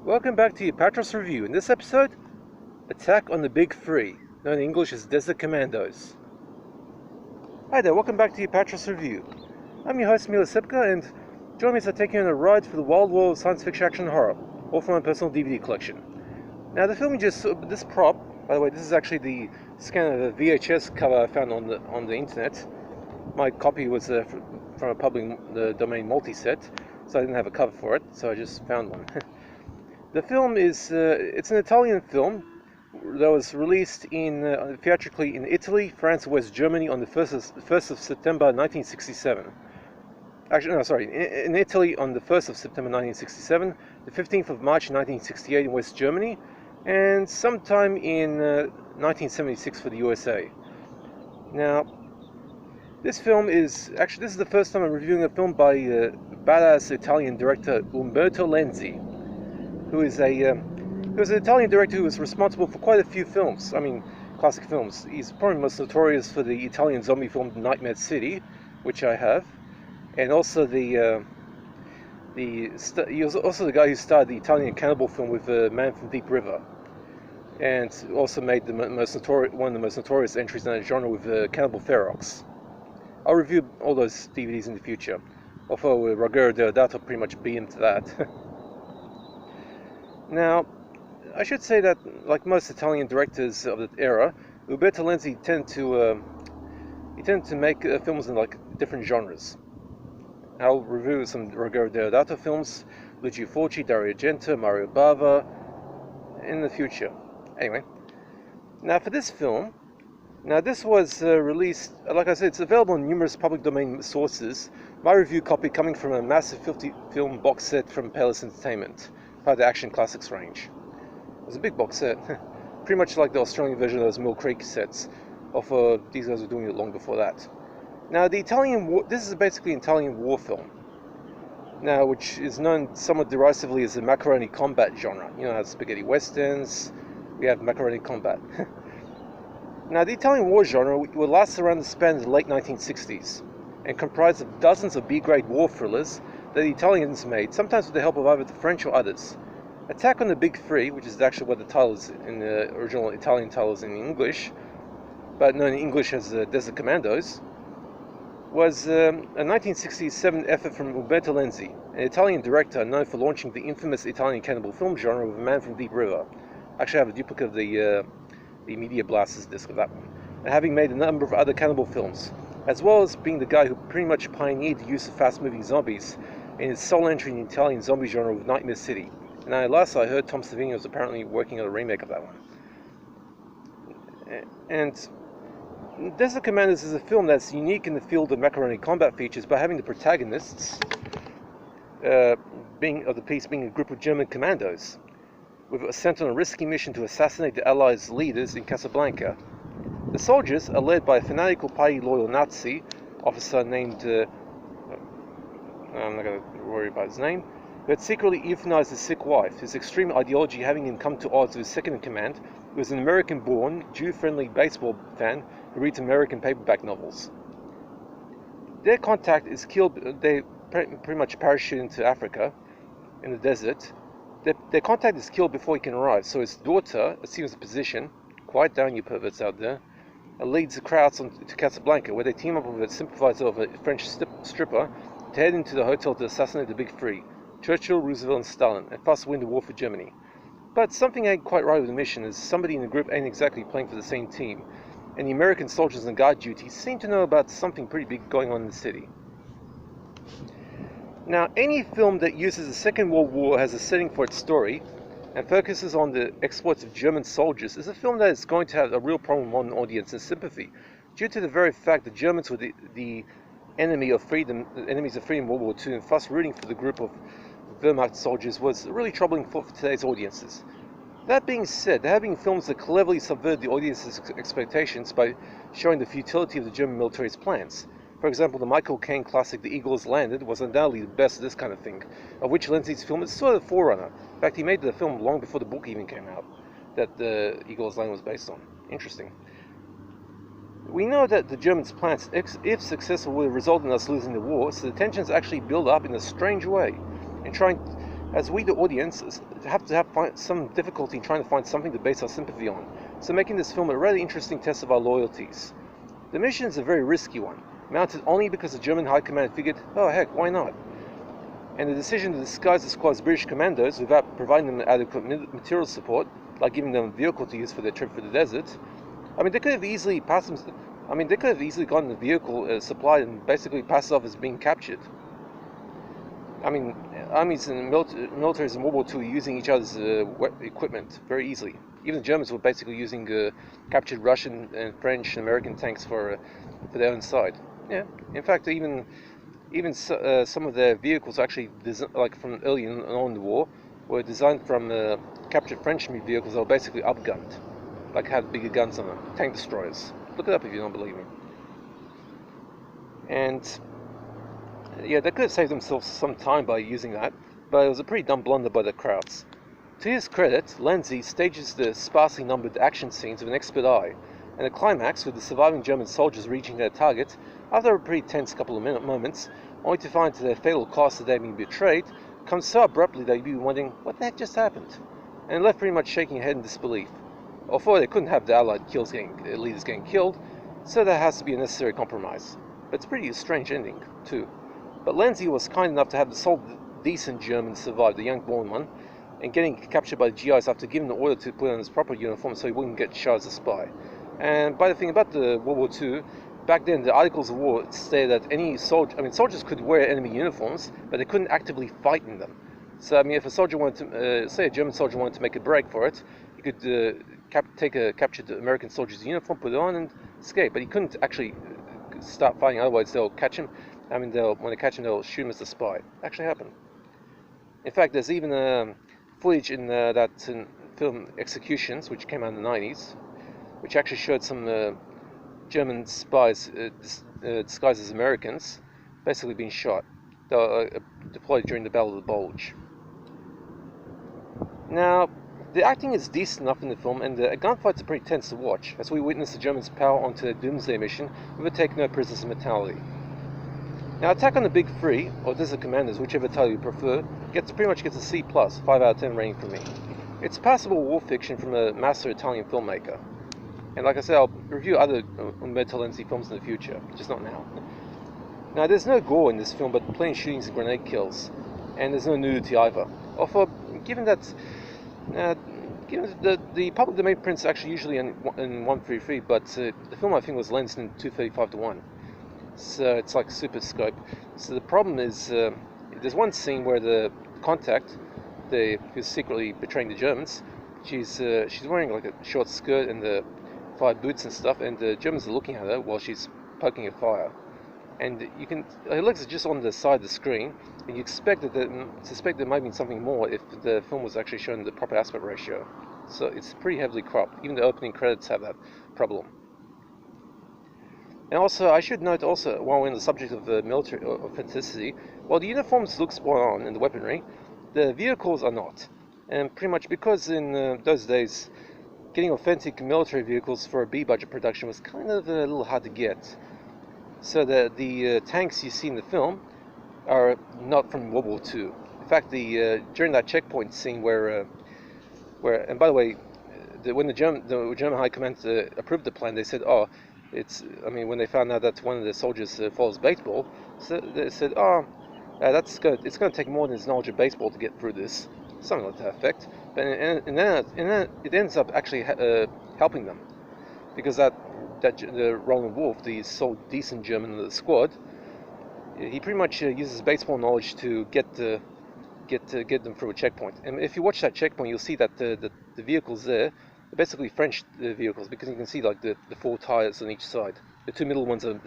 Welcome back to Apatros Review. In this episode, Attack on the Big Three, known in English as Desert Commandos. Hi there, welcome back to Apatros Review. I'm your host Mila Sepka, and join me as I take you on a ride through the wild world of science fiction action and horror, all from my personal DVD collection. Now, the film you just saw, this prop, by the way, this is actually the scan of the VHS cover I found on the internet. My copy was from a public domain multi-set, so I didn't have a cover for it, so I just found one. The film is, it's an Italian film that was released theatrically in Italy, France, and West Germany on the 1st of September 1967. Actually, no, sorry, in Italy on the 1st of September 1967, the 15th of March 1968 in West Germany, and sometime in 1976 for the USA. Now, this film is, actually, this is the first time I'm reviewing a film by badass Italian director Umberto Lenzi, who is an Italian director who was responsible for quite a few films. I mean, classic films. He's probably most notorious for the Italian zombie film Nightmare City, which I have, and also he was also the guy who starred the Italian cannibal film with Man from Deep River, and also made one of the most notorious entries in that genre with Cannibal Ferox. I'll review all those DVDs in the future, although Ruggero Deodato pretty much beat him to that. Now, I should say that, like most Italian directors of the era, Umberto Lenzi tended to make films in like different genres. I'll review some Ruggero Deodato films, Luigi Fulci, Dario Argento, Mario Bava, in the future. Anyway, now for this film, this was released, like I said, it's available in numerous public domain sources. My review copy coming from a massive 50-film box set from Payless Entertainment, part of the Action Classics range. It was a big box set, pretty much like the Australian version of those Mill Creek sets, although these guys were doing it long before that. Now, this is basically an Italian war film, now, which is known somewhat derisively as the Macaroni Combat genre. You know how spaghetti westerns, we have Macaroni Combat. Now, the Italian war genre will last around the span of the late 1960s, and comprised of dozens of B-grade war thrillers that the Italians made, sometimes with the help of either the French or others. Attack on the Big Three, which is actually what the title is in the original Italian title is in English, but known in English as Desert Commandos, was a 1967 effort from Umberto Lenzi, an Italian director known for launching the infamous Italian cannibal film genre with Man from Deep River. Actually, I have a duplicate of the Media Blasters disc of that one, and having made a number of other cannibal films, as well as being the guy who pretty much pioneered the use of fast-moving zombies in his sole entry in the Italian zombie genre with Nightmare City. And last I heard, Tom Savini was apparently working on a remake of that one. And Desert Commandos is a film that's unique in the field of Macaroni Combat features by having the protagonists being a group of German commandos, sent on a risky mission to assassinate the Allies' leaders in Casablanca. The soldiers are led by a fanatical party-loyal Nazi officer named, I'm not going to worry about his name, who had secretly euthanized his sick wife, his extreme ideology having him come to odds with his second-in-command, who was an American-born, Jew-friendly baseball fan who reads American paperback novels. Their contact is killed. They pretty much parachute into Africa, in the desert. Their contact is killed before he can arrive, so his daughter assumes the position, quiet down you perverts out there, and leads the crowds to Casablanca, where they team up with a sympathizer of a French stripper to head into the hotel to assassinate the Big Three, Churchill, Roosevelt, and Stalin, and thus win the war for Germany. But something ain't quite right with the mission, as somebody in the group ain't exactly playing for the same team, and the American soldiers on guard duty seem to know about something pretty big going on in the city. Now, any film that uses the Second World War as a setting for its story, and focuses on the exploits of German soldiers, is a film that is going to have a real problem with modern audience and sympathy, due to the very fact that Germans were the enemies of freedom in World War II, and thus rooting for the group of Wehrmacht soldiers was really troubling for today's audiences. That being said, there have been films that cleverly subvert the audience's expectations by showing the futility of the German military's plans. For example, the Michael Caine classic The Eagle Has Landed was undoubtedly the best of this kind of thing, of which Lenzi's film is sort of a forerunner. In fact, he made the film long before the book even came out that The Eagle Has Landed was based on. Interesting. We know that the Germans' plans, if successful, will result in us losing the war, so the tensions actually build up in a strange way, and trying as we, the audience, have to find some difficulty in trying to find something to base our sympathy on, so making this film a really interesting test of our loyalties. The mission is a very risky one, mounted only because the German High Command figured, oh heck, why not? And the decision to disguise the squad as British commandos without providing them adequate material support, like giving them a vehicle to use for their trip through the desert, I mean, they could have easily passed them. I mean, they could have easily gotten the vehicle supplied and basically passed it off as being captured. I mean, armies and militaries in World War II were using each other's equipment very easily. Even the Germans were basically using captured Russian and French and American tanks for their own side. Yeah, in fact, even some of their vehicles actually, like from early on in the war, were designed from captured French vehicles that were basically upgunned, like had bigger guns on them, tank destroyers. Look it up if you don't believe me. And yeah, they could have saved themselves some time by using that, but it was a pretty dumb blunder by the Krauts. To his credit, Lenzi stages the sparsely numbered action scenes with an expert eye, and the climax with the surviving German soldiers reaching their target after a pretty tense couple of moments, only to find to their fatal cost that they've been betrayed, comes so abruptly that you'd be wondering what the heck just happened, and left pretty much shaking your head in disbelief. Although they couldn't have the Allied leaders getting killed, so there has to be a necessary compromise. But it's a pretty strange ending, too. But Lenzi was kind enough to have the sole decent German survive, the young born one, and getting captured by the GIs after giving the order to put on his proper uniform so he wouldn't get shot as a spy. And by the thing about the World War II, back then the Articles of War stated that any soldiers could wear enemy uniforms, but they couldn't actively fight in them. So I mean, if a soldier wanted to, say a German soldier wanted to make a break for it, he could take a captured American soldier's uniform, put it on, and escape. But he couldn't actually start fighting. Otherwise, they'll catch him. I mean, when they catch him, they'll shoot him as a spy. Actually happened. In fact, there's even footage in that film Executions, which came out in the 90s, which actually showed some German spies disguised as Americans basically being shot. They were deployed during the Battle of the Bulge. Now, the acting is decent enough in the film, and the gunfights are pretty tense to watch, as we witness the Germans power onto their doomsday mission with a take no prisoners mentality. Now, Attack on the Big Three, or Desert Commandos, whichever title you prefer, pretty much gets a C+, 5 out of 10 rating from me. It's passable war fiction from a master Italian filmmaker. And like I said, I'll review other Umberto Lenzi films in the future, just not now. Now, there's no gore in this film, but plain shootings and grenade kills. And there's no nudity either. Although, given that the public domain print's actually usually in 133, but the film I think was lensed in 235:1. So it's like super scope. So the problem is, there's one scene where the contact, who's secretly betraying the Germans, she's wearing like a short skirt and the fire boots and stuff, and the Germans are looking at her while she's poking a fire. And her legs are just on the side of the screen, and you suspect there might be something more if the film was actually shown the proper aspect ratio. So it's pretty heavily cropped. Even the opening credits have that problem. And also, I should note also, while we're on the subject of military authenticity, while the uniforms look spot on in the weaponry, the vehicles are not. And pretty much because in those days, getting authentic military vehicles for a B-budget production was kind of a little hard to get. So the tanks you see in the film are not from World War II. In fact, during that checkpoint scene where and by the way, when the German High Command approved the plan, they said, when they found out that one of the soldiers follows baseball, so they said, it's going to take more than his knowledge of baseball to get through this, something like that effect. But and then it ends up actually helping them, because the Roland Wolf, the sole decent German of the squad, he pretty much uses baseball knowledge to get them through a checkpoint. And if you watch that checkpoint, you'll see that the vehicles there are basically French vehicles, because you can see like the 4 tires on each side. The 2 middle ones are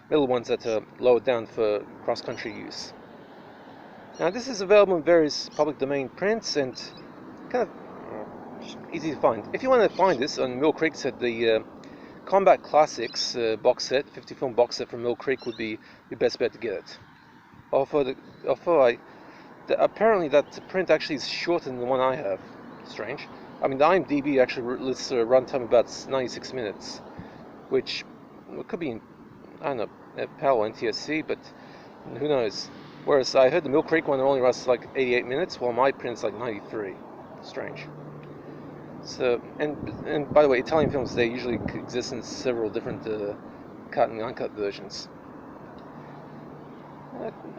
middle ones that are lowered down for cross-country use. Now, this is available in various public domain prints and kind of easy to find. If you want to find this on Mill Creek set, the Combat Classics box set, 50-film box set from Mill Creek would be the best bet to get it. Apparently that print actually is shorter than the one I have. Strange. I mean, the IMDb actually lists a runtime about 96 minutes, which could be, I don't know, PAL or NTSC, but who knows. Whereas I heard the Mill Creek one only runs like 88 minutes, while my print's like 93. Strange. So, and by the way, Italian films, they usually exist in several different cut and uncut versions.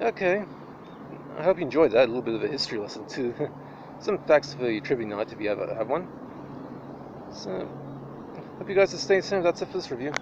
Okay. I hope you enjoyed that. A little bit of a history lesson too. Some facts for your trivia night if you ever have one. So, hope you guys are staying safe. That's it for this review.